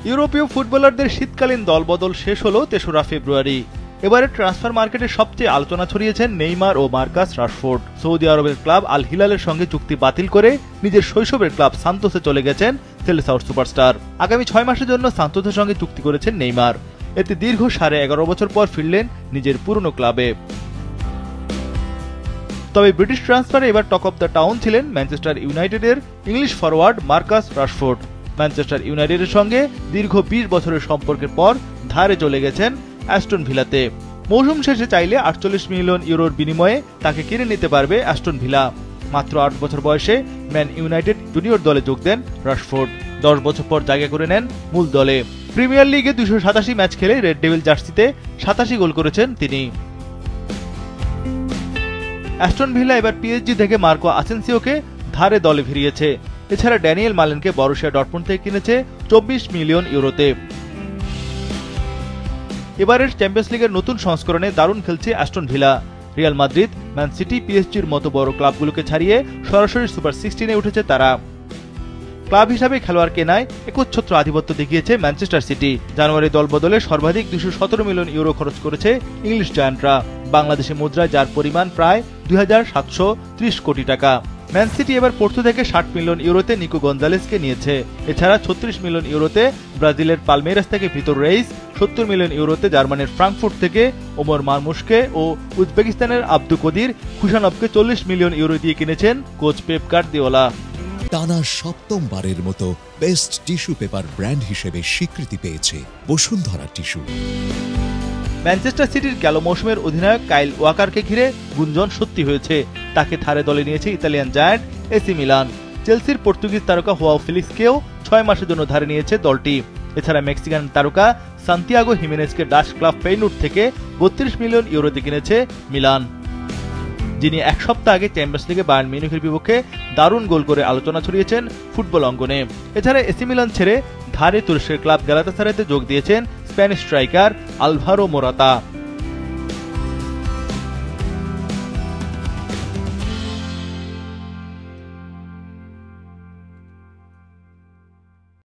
ইউরোপীয় ফুটবলারদের শীতকালীন দলবদল শেষ হলো ৩রা ফেব্রুয়ারি। এবারে ট্রান্সফার মার্কেটে সবচেয়ে আলোচনা ছড়িয়েছেন নেইমার ও মার্কাস রাশফোর্ড। সৌদি আরবের ক্লাব আল হিলালের সঙ্গে চুক্তি বাতিল করে নিজের শৈশবের ক্লাব সান্তোসে চলে গেছেন সেলেসাওর সুপারস্টার। আগামী ৬ মাসের জন্য সান্তোসের সঙ্গে চুক্তি করেছেন নেইমার। এতে দীর্ঘ ১১.৫ বছর পর ফিরলেন নিজের পুরনো ক্লাবে। তবে ব্রিটিশ ট্রান্সফারে এবার টক অফ দ্য টাউন ছিলেন ম্যানচেস্টার ইউনাইটেডের English forward Marcus Rashford. Manchester ইউনাইটেডের সঙ্গে দীর্ঘ ২০ বছরের সম্পর্কের পর ধারে চলে গেছেন অ্যাস্টন ভিলাতে। মৌসুম শেষে চাইলে ৪৮ মিলিয়ন ইউরোর বিনিময়ে তাকে কিনে নিতে পারবে অ্যাস্টন ভিলা। মাত্র ৮ বছর বয়সে ম্যান ইউনাইটেড জুনিয়র দলে যোগ দেন রাশফোর্ড। ১০ বছর পর জায়গা করে নেন মূল দলে। প্রিমিয়ার লিগে ২৮৭ ম্যাচ খেলে রেড ডেভিল জার্সিতে ৮৭ গোল করেছেন তিনি। অ্যাস্টন ভিলা এবার পিএসজি থেকে মার্কো আসেনসিওকে ধারে দলে ফিরিয়েছে। এছাড়া ড্যানিয়েল মালেনকে বরুসিয়া ডর্টমুন্ড থেকে কিনেছে ২৪ মিলিয়ন ইউরোতে। এবারের চ্যাম্পিয়ন্স লিগের নতুন সংস্করণে দারুণ খেলছে Aston villa. Real Madrid, man city, পিএসজির মতো বড় ক্লাবগুলোকে ছাড়িয়ে সরাসরি সুপার 16-এ উঠেছে তারা। ক্লাব হিসাবে খেলোয়াড় কেনায় একচ্ছত্র আধিপত্য দেখিয়েছে ম্যানচেস্টার সিটি। জানুয়ারি দলবদলে সর্বাধিক ২১৭ মিলিয়ন ইউরো খরচ করেছে ইংলিশ জায়ান্টরা, বাংলাদেশি মুদ্রায় যার পরিমাণ প্রায় ২,৭৩০ কোটি টাকা। ম্যান সিটি এবার পোর্তো থেকে ৬০ মিলিয়ন ইউরোতে নিকো গঞ্জালেসকে নিয়েছে। এছাড়া ৩৬ মিলিয়ন ইউরোতে ব্রাজিলের পালমেইরাস থেকে ভিতর রেইস, ৭০ মিলিয়ন ইউরোতে জার্মানির ফ্রাঙ্কফুর্ট থেকে ওমর মারমুশকে ও উজবেকিস্তানের আব্দু কদির খুশানভকে ৪০ মিলিয়ন ইউরো দিয়ে কিনেছেন কোচ পেপ গার্দিওলা। টানা ৭ম-বারের মতো বেস্ট টিস্যু পেপার ব্র্যান্ড হিসেবে স্বীকৃতি পেয়েছে বসুন্ধরা টিস্যু। ম্যানচেস্টার সিটির গেল মৌসুমের অধিনায়ক কাইল ওয়াকারকে ঘিরে গুঞ্জন সত্যি হয়েছে। তাকে ধারে দলে নিয়েছে ইতালিয়ান জায়ান্ট এসি মিলান। চেলসির পর্তুগিজ তারকা হোয়াও ফেলিক্সকেও ৬ মাসের জন্য ধারে নিয়েছে দলটি। এছাড়া মেক্সিকান তারকা সান্তিয়াগো হিমেনেজকে ডাচ ক্লাব ফেইনুর্ড থেকে ৩২ মিলিয়ন ইউরোতে কিনেছে মিলান, যিনি এক সপ্তাহ আগে চ্যাম্পিয়ন্স লিগে বায়ার্ন মিউনিখের বিপক্ষে দারুণ গোল করে আলোচনা ছড়িয়েছেন ফুটবল অঙ্গনে। এছাড়া এসি মিলান ছেড়ে ধারে তুরস্কের ক্লাব গ্যালাতাসারাইতে যোগ দিয়েছেন স্প্যানিশ স্ট্রাইকার আলভারো মোরাতা।